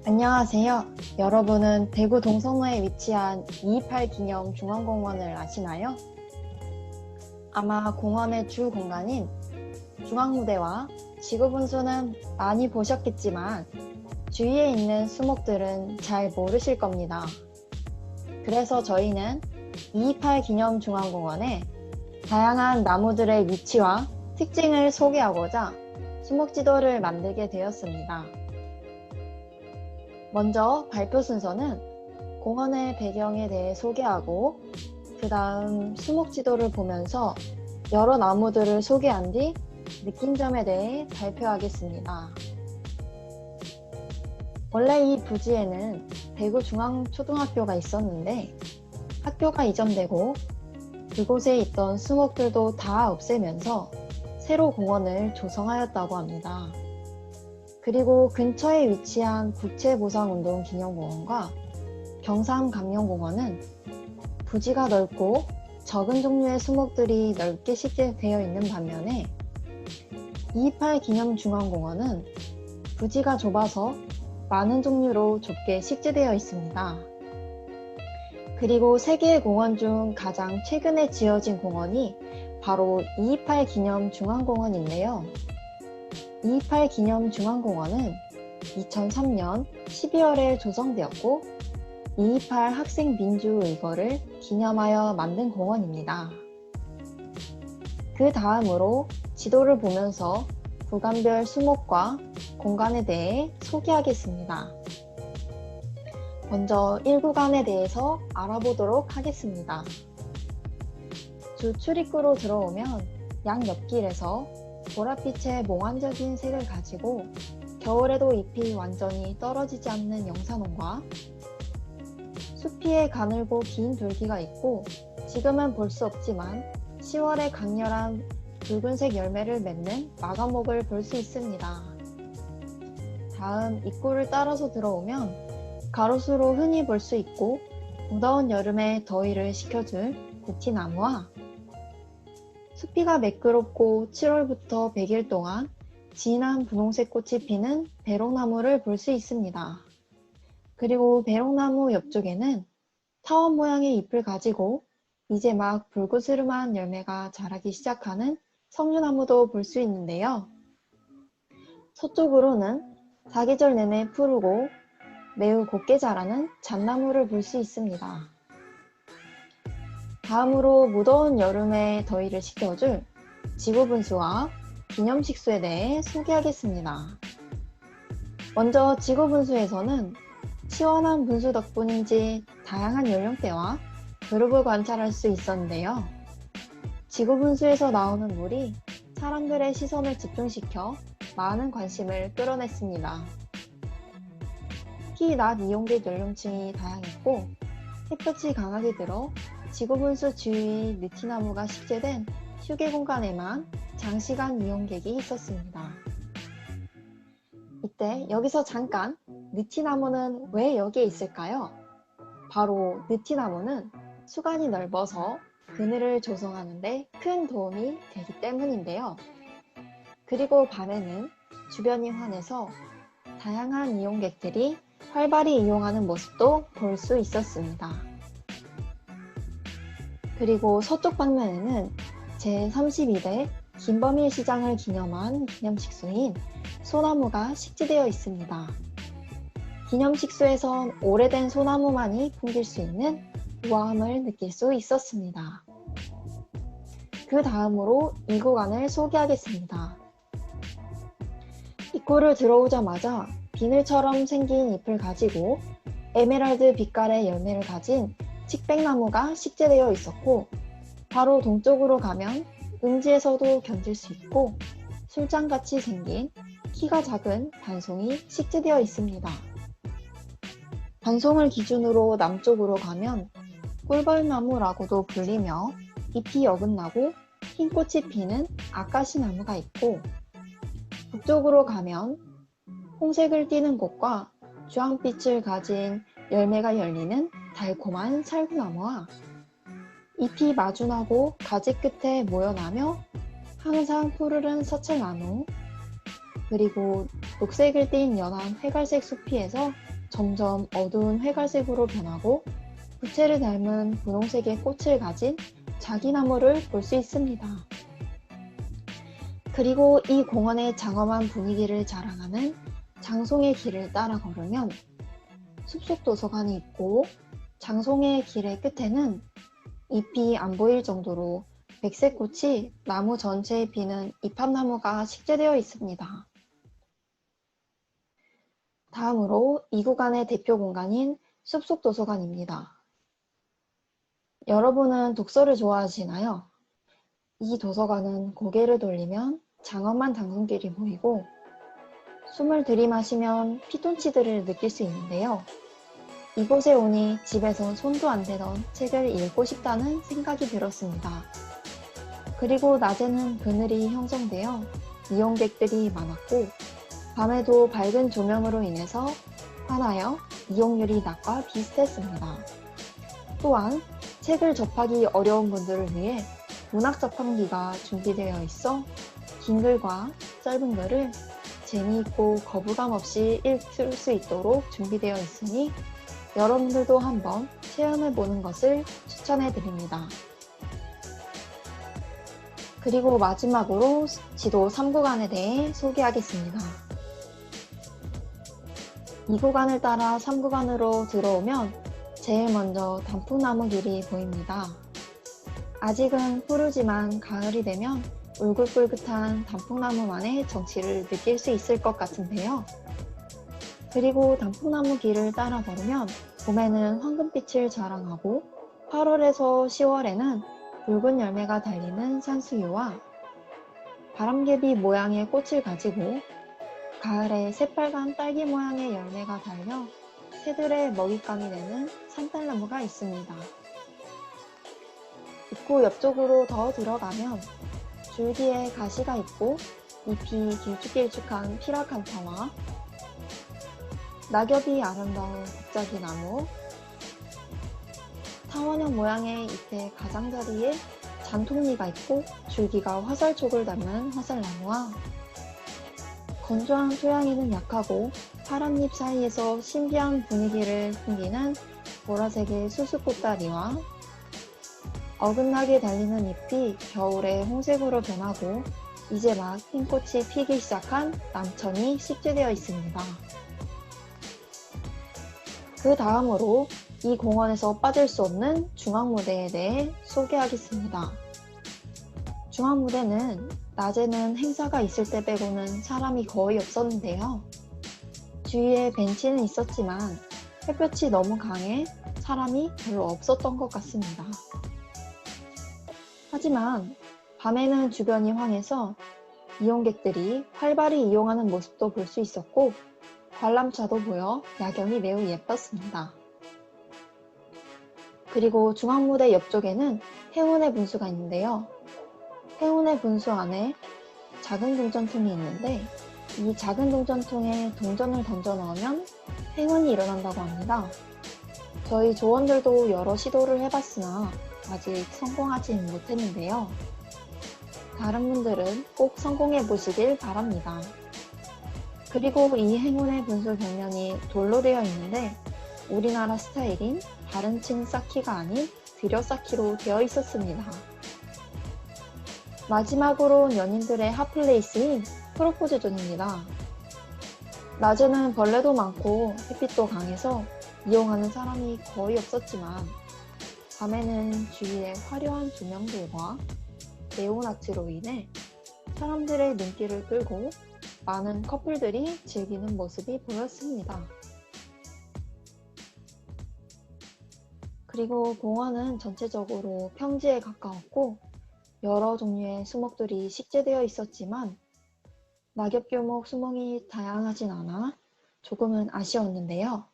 안녕하세요. 여러분은 대구 동성로에 위치한 228 기념 중앙공원을 아시나요? 아마 공원의 주 공간인 중앙무대와 지구분수는 많이 보셨겠지만 주위에 있는 수목들은 잘 모르실 겁니다. 그래서 저희는 228 기념 중앙공원에 다양한 나무들의 위치와 특징을 소개하고자 수목지도를 만들게 되었습니다. 먼저 발표 순서는 공원의 배경에 대해 소개하고 그 다음 수목지도를 보면서 여러 나무들을 소개한 뒤 느낀 점에 대해 발표하겠습니다. 원래 이 부지에는 대구중앙초등학교가 있었는데 학교가 이전되고 그곳에 있던 수목들도 다 없애면서 새로 공원을 조성하였다고 합니다. 그리고 근처에 위치한 국채보상운동기념공원과 경삼감영공원은 부지가 넓고 적은 종류의 수목들이 넓게 식재되어 있는 반면에 228 기념중앙공원은 부지가 좁아서 많은 종류로 좁게 식재되어 있습니다. 그리고 세 개의 공원 중 가장 최근에 지어진 공원이 바로 228 기념중앙공원인데요. 228 기념중앙공원은 2003년 12월에 조성되었고 228 학생민주의거를 기념하여 만든 공원입니다. 그 다음으로 지도를 보면서 구간별 수목과 공간에 대해 소개하겠습니다. 먼저 1구간에 대해서 알아보도록 하겠습니다. 주 출입구로 들어오면 양 옆길에서 보랏빛의 몽환적인 색을 가지고 겨울에도 잎이 완전히 떨어지지 않는 영산홍과 숲위에 가늘고 긴 줄기가 있고 지금은 볼 수 없지만 10월에 강렬한 붉은색 열매를 맺는 마감목을 볼 수 있습니다. 다음 입구를 따라서 들어오면 가로수로 흔히 볼 수 있고 무더운 여름에 더위를 식혀줄 느티나무와 숲이가 매끄럽고 7월부터 100일 동안 진한 분홍색 꽃이 피는 배롱나무를 볼 수 있습니다. 그리고 배롱나무 옆쪽에는 타원 모양의 잎을 가지고 이제 막 불그스름한 열매가 자라기 시작하는 석류나무도 볼 수 있는데요. 서쪽으로는 사계절 내내 푸르고 매우 곱게 자라는 잣나무를 볼 수 있습니다. 다음으로 무더운 여름의 더위를 식혀줄 지구분수와 기념식수에 대해 소개하겠습니다. 먼저 지구분수에서는 시원한 분수 덕분인지 다양한 연령대와 그룹을 관찰할 수 있었는데요. 지구분수에서 나오는 물이 사람들의 시선을 집중시켜 많은 관심을 끌어냈습니다. 특히 낮 이용객 연령층이 다양했고 햇볕이 강하게 들어 지구분수 주위 느티나무가 식재된 휴게 공간에만 장시간 이용객이 있었습니다. 이때 여기서 잠깐 느티나무는 왜 여기에 있을까요? 바로 느티나무는 수간이 넓어서 그늘을 조성하는 데 큰 도움이 되기 때문인데요. 그리고 밤에는 주변이 환해서 다양한 이용객들이 활발히 이용하는 모습도 볼 수 있었습니다. 그리고 서쪽 방면에는 제32대 김범일 시장을 기념한 기념식수인 소나무가 식재되어 있습니다. 기념식수에선 오래된 소나무만이 풍길 수 있는 우아함을 느낄 수 있었습니다. 그 다음으로 2구간을 소개하겠습니다. 입구를 들어오자마자 비늘처럼 생긴 잎을 가지고 에메랄드 빛깔의 열매를 가진 칡백나무가 식재되어 있었고 바로 동쪽으로 가면 음지에서도 견딜 수 있고 술장같이 생긴 키가 작은 반송이 식재되어 있습니다. 반송을 기준으로 남쪽으로 가면 꿀벌나무라고도 불리며 잎이 어긋나고 흰 꽃이 피는 아카시나무가 있고 북쪽으로 가면 홍색을 띠는 꽃과 주황빛을 가진 열매가 열리는 달콤한 살구나무와 잎이 마주나고 가지 끝에 모여나며 항상 푸르른 서철나무 그리고 녹색을 띤 연한 회갈색 숲이에서 점점 어두운 회갈색으로 변하고 부채를 닮은 분홍색의 꽃을 가진 자기나무를 볼 수 있습니다. 그리고 이 공원의 장엄한 분위기를 자랑하는 장송의 길을 따라 걸으면 숲속 도서관이 있고, 장송의 길의 끝에는 잎이 안 보일 정도로 백색 꽃이 나무 전체에 피는 이팝나무가 식재되어 있습니다. 다음으로 이 구간의 대표 공간인 숲속 도서관입니다. 여러분은 독서를 좋아하시나요? 이 도서관은 고개를 돌리면 장엄한 장송길이 보이고, 숨을 들이마시면 피톤치드를 느낄 수 있는데요. 이곳에 오니 집에서 손도 안 대던 책을 읽고 싶다는 생각이 들었습니다. 그리고 낮에는 그늘이 형성되어 이용객들이 많았고, 밤에도 밝은 조명으로 인해서 환하여 이용률이 낮과 비슷했습니다. 또한 책을 접하기 어려운 분들을 위해 문학 자판기가 준비되어 있어 긴 글과 짧은 글을 재미있고 거부감 없이 읽을 수 있도록 준비되어 있으니 여러분들도 한번 체험해보는 것을 추천해드립니다. 그리고 마지막으로 지도 3구간에 대해 소개하겠습니다. 이 구간을 따라 3구간으로 들어오면 제일 먼저 단풍나무 길이 보입니다. 아직은 푸르지만 가을이 되면 울긋불긋한 단풍나무만의 정취를 느낄 수 있을 것 같은데요. 그리고 단풍나무 길을 따라 걸으면 봄에는 황금빛을 자랑하고 8월에서 10월에는 붉은 열매가 달리는 산수유와 바람개비 모양의 꽃을 가지고 가을에 새빨간 딸기 모양의 열매가 달려 새들의 먹잇감이 되는 산딸나무가 있습니다. 입구 옆쪽으로 더 들어가면 줄기에 가시가 있고 잎이 길쭉길쭉한 피라칸타와 낙엽이 아름다운 복자기나무, 타원형 모양의 잎의 가장자리에 잔통리가 있고 줄기가 화살촉을 닮은 화살나무와 건조한 토양에는 약하고 파란 잎 사이에서 신비한 분위기를 풍기는 보라색의 수수꽃다리와 어긋나게 달리는 잎이 겨울에 홍색으로 변하고 이제 막 흰꽃이 피기 시작한 남천이 식재되어 있습니다. 그 다음으로 이 공원에서 빠질 수 없는 중앙무대에 대해 소개하겠습니다. 중앙무대는 낮에는 행사가 있을 때 빼고는 사람이 거의 없었는데요. 주위에 벤치는 있었지만 햇볕이 너무 강해 사람이 별로 없었던 것 같습니다. 하지만 밤에는 주변이 환해서 이용객들이 활발히 이용하는 모습도 볼 수 있었고 관람차도 보여 야경이 매우 예뻤습니다. 그리고 중앙무대 옆쪽에는 행운의 분수가 있는데요. 행운의 분수 안에 작은 동전통이 있는데 이 작은 동전통에 동전을 던져 넣으면 행운이 일어난다고 합니다. 저희 조원들도 여러 시도를 해봤으나 아직 성공하지 못했는데요. 다른 분들은 꼭 성공해 보시길 바랍니다. 그리고 이 행운의 분수 벽면이 돌로 되어 있는데 우리나라 스타일인 다른 층 쌓기가 아닌 들여 쌓기로 되어 있었습니다. 마지막으로 연인들의 핫플레이스인 프로포즈 존입니다. 낮에는 벌레도 많고 햇빛도 강해서 이용하는 사람이 거의 없었지만 밤에는 주위의 화려한 조명들과 네온아트로 인해 사람들의 눈길을 끌고 많은 커플들이 즐기는 모습이 보였습니다. 그리고 공원은 전체적으로 평지에 가까웠고 여러 종류의 수목들이 식재되어 있었지만 낙엽교목 수목이 다양하진 않아 조금은 아쉬웠는데요.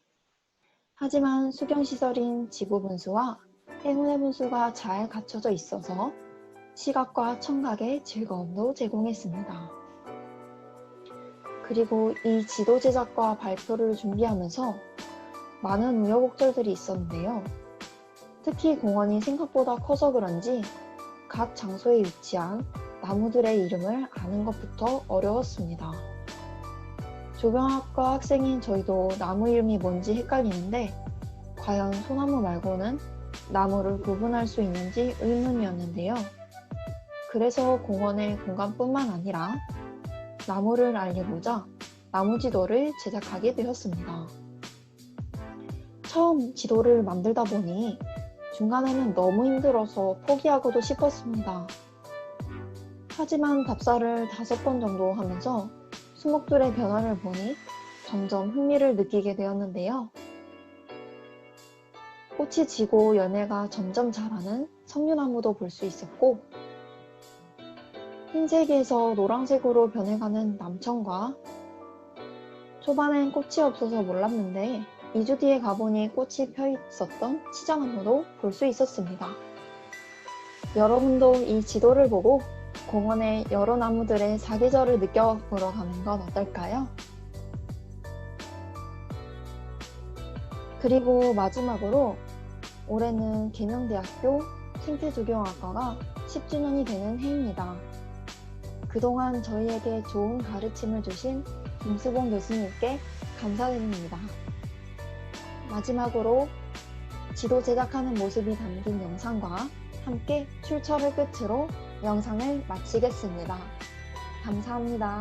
하지만 수경시설인 지구분수와 행운의 분수가 잘 갖춰져 있어서 시각과 청각의 즐거움도 제공했습니다. 그리고 이 지도 제작과 발표를 준비하면서 많은 우여곡절들이 있었는데요. 특히 공원이 생각보다 커서 그런지 각 장소에 위치한 나무들의 이름을 아는 것부터 어려웠습니다. 조경학과 학생인 저희도 나무 이름이 뭔지 헷갈리는데 과연 소나무 말고는 나무를 구분할 수 있는지 의문이었는데요. 그래서 공원의 공간뿐만 아니라 나무를 알리고자 나무 지도를 제작하게 되었습니다. 처음 지도를 만들다 보니 중간에는 너무 힘들어서 포기하고도 싶었습니다. 하지만 답사를 5번 정도 하면서 수목들의 변화를 보니 점점 흥미를 느끼게 되었는데요. 꽃이 지고 열매가 점점 자라는 석류나무도 볼 수 있었고, 흰색에서 노란색으로 변해가는 남청과 초반엔 꽃이 없어서 몰랐는데 2주 뒤에 가보니 꽃이 펴 있었던 치자나무도 볼 수 있었습니다. 여러분도 이 지도를 보고 공원의 여러 나무들의 사계절을 느껴보러 가는 건 어떨까요? 그리고 마지막으로 올해는 계명대학교 생태조경학과가 10주년이 되는 해입니다. 그동안 저희에게 좋은 가르침을 주신 김수봉 교수님께 감사드립니다. 마지막으로 지도 제작하는 모습이 담긴 영상과 함께 출처를 끝으로 영상을 마치겠습니다. 감사합니다.